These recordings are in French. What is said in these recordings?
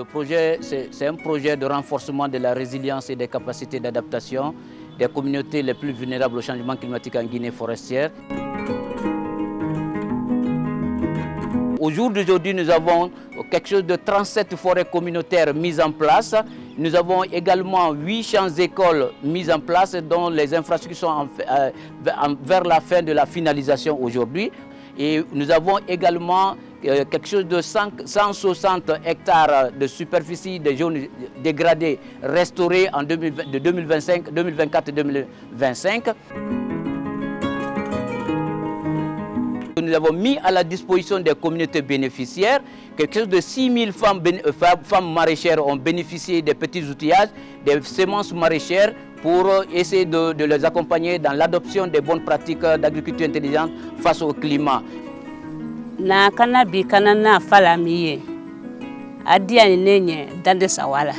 projet, c'est un projet de renforcement de la résilience et des capacités d'adaptation des communautés les plus vulnérables au changement climatique en Guinée forestière. Au jour d'aujourd'hui, nous avons quelque chose de 37 forêts communautaires mises en place. Nous avons également 8 champs-écoles mis en place dont les infrastructures sont vers la fin de la finalisation aujourd'hui. Et nous avons également quelque chose de 160 hectares de superficie de zones dégradées restaurées en 2024 et 2025. Nous avons mis à la disposition des communautés bénéficiaires quelque chose de 6 000 femmes maraîchères ont bénéficié des petits outillages, des semences maraîchères pour essayer de les accompagner dans l'adoption des bonnes pratiques d'agriculture intelligente face au climat. Na kana bi kana na fala miye adia nenye dande sawala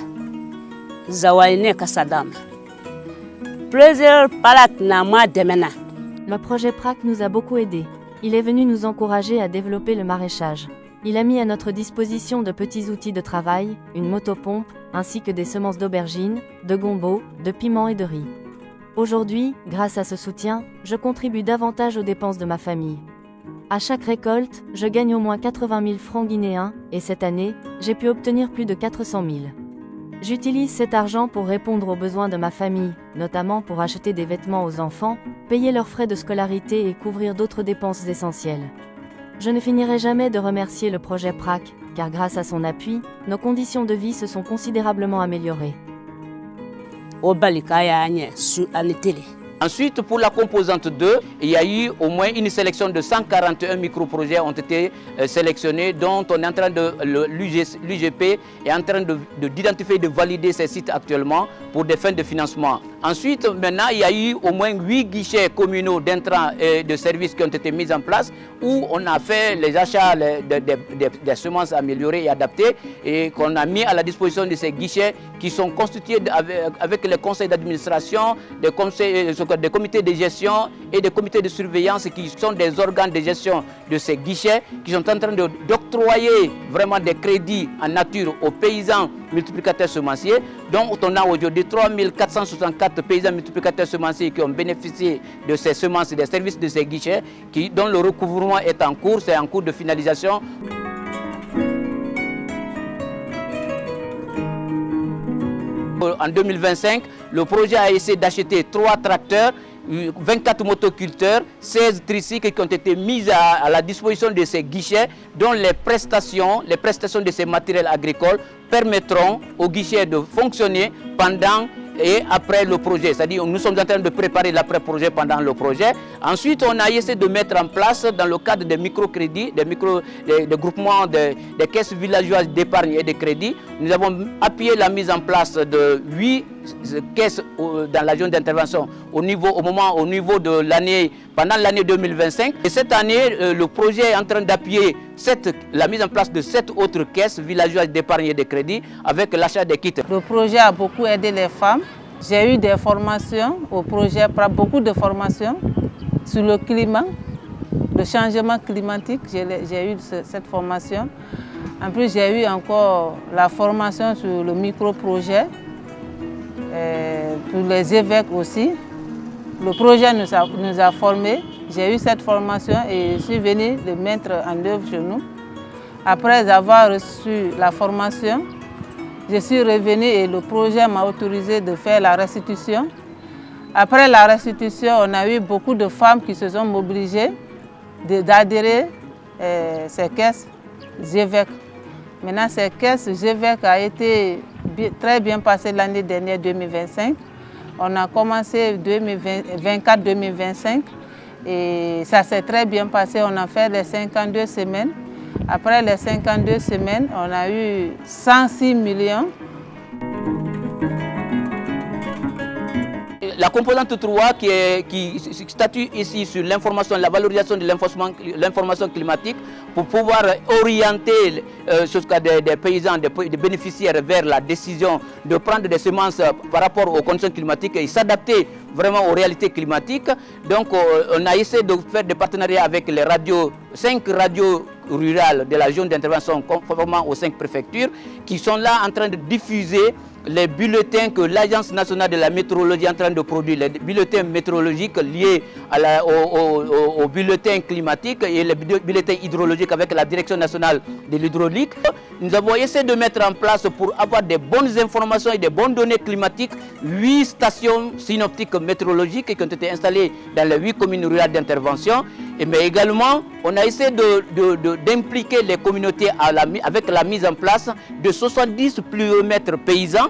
zawaine kasadama plaisir palat na ma demena. Le projet PRAC nous a beaucoup aidés. Il est venu nous encourager à développer le maraîchage. Il a mis à notre disposition de petits outils de travail, une motopompe, ainsi que des semences d'aubergines, de gombo, de piments et de riz. Aujourd'hui, grâce à ce soutien, je contribue davantage aux dépenses de ma famille. À chaque récolte, je gagne au moins 80 000 francs guinéens, et cette année, j'ai pu obtenir plus de 400 000. J'utilise cet argent pour répondre aux besoins de ma famille, notamment pour acheter des vêtements aux enfants, payer leurs frais de scolarité et couvrir d'autres dépenses essentielles. Je ne finirai jamais de remercier le projet PRAC, car grâce à son appui, nos conditions de vie se sont considérablement améliorées. Ensuite, pour la composante 2, il y a eu au moins une sélection de 141 micro-projets ont été sélectionnés, dont on est en train de l'UGP est en train d'identifier et de valider ces sites actuellement pour des fins de financement. Ensuite, maintenant, il y a eu au moins 8 guichets communaux d'intrants et de services qui ont été mis en place où on a fait les achats des semences améliorées et adaptées et qu'on a mis à la disposition de ces guichets qui sont constitués avec les conseils d'administration, des comités de gestion et des comités de surveillance qui sont des organes de gestion de ces guichets qui sont en train d'octroyer vraiment des crédits en nature aux paysans multiplicateurs semenciers. Donc on a aujourd'hui 3464 paysans multiplicateurs semenciers qui ont bénéficié de ces semences et des services de ces guichets dont le recouvrement est en cours, c'est en cours de finalisation. En 2025, le projet a essayé d'acheter 3 tracteurs, 24 motoculteurs, 16 tricycles qui ont été mis à la disposition de ces guichets dont les prestations de ces matériels agricoles permettront aux guichets de fonctionner pendant et après le projet. C'est-à-dire nous sommes en train de préparer l'après-projet pendant le projet. Ensuite, on a essayé de mettre en place dans le cadre des microcrédits, des groupements des caisses villageoises d'épargne et de crédit, nous avons appuyé la mise en place de 8 caisses dans la zone d'intervention au niveau de l'année, pendant l'année 2025. Et cette année, le projet est en train d'appuyer la mise en place de 7 autres caisses villageoises d'épargne et de crédit avec l'achat des kits. Le projet a beaucoup aidé les femmes. J'ai eu des formations au projet, beaucoup de formations sur le climat, le changement climatique. J'ai eu cette formation. En plus, j'ai eu encore la formation sur le micro-projet, pour les évêques aussi. Le projet nous a formés. J'ai eu cette formation et je suis venue le mettre en œuvre chez nous. Après avoir reçu la formation, je suis revenue et le projet m'a autorisé de faire la restitution. Après la restitution, on a eu beaucoup de femmes qui se sont mobilisées d'adhérer à ces caisses GEVEC. Maintenant, ces caisses GEVEC a été très bien passée l'année dernière, 2025. On a commencé 2024-2025 et ça s'est très bien passé. On a fait les 52 semaines. Après les 52 semaines, on a eu 106 millions. La composante 3 qui statue ici sur l'information, la valorisation de l'information climatique pour pouvoir orienter des paysans, des bénéficiaires vers la décision de prendre des semences par rapport aux conditions climatiques et s'adapter vraiment aux réalités climatiques. Donc on a essayé de faire des partenariats avec les radios, 5 radios rurales de la zone d'intervention conformément aux 5 préfectures qui sont là en train de diffuser les bulletins que l'Agence nationale de la météorologie est en train de produire, les bulletins météorologiques liés aux bulletins climatiques et les bulletins hydrologiques avec la Direction nationale de l'hydraulique. Nous avons essayé de mettre en place pour avoir des bonnes informations et des bonnes données climatiques 8 stations synoptiques météorologiques qui ont été installées dans les 8 communes rurales d'intervention. Mais également, on a essayé d'impliquer les communautés avec la mise en place de 70 pluviomètres paysans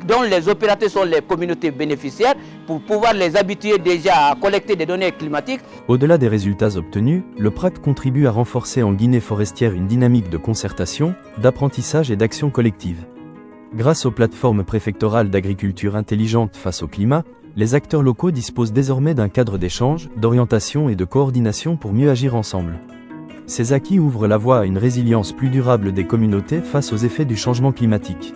dont les opérateurs sont les communautés bénéficiaires pour pouvoir les habituer déjà à collecter des données climatiques. Au-delà des résultats obtenus, le PRAC contribue à renforcer en Guinée forestière une dynamique de concertation, d'apprentissage et d'action collective. Grâce aux plateformes préfectorales d'agriculture intelligente face au climat, les acteurs locaux disposent désormais d'un cadre d'échange, d'orientation et de coordination pour mieux agir ensemble. Ces acquis ouvrent la voie à une résilience plus durable des communautés face aux effets du changement climatique.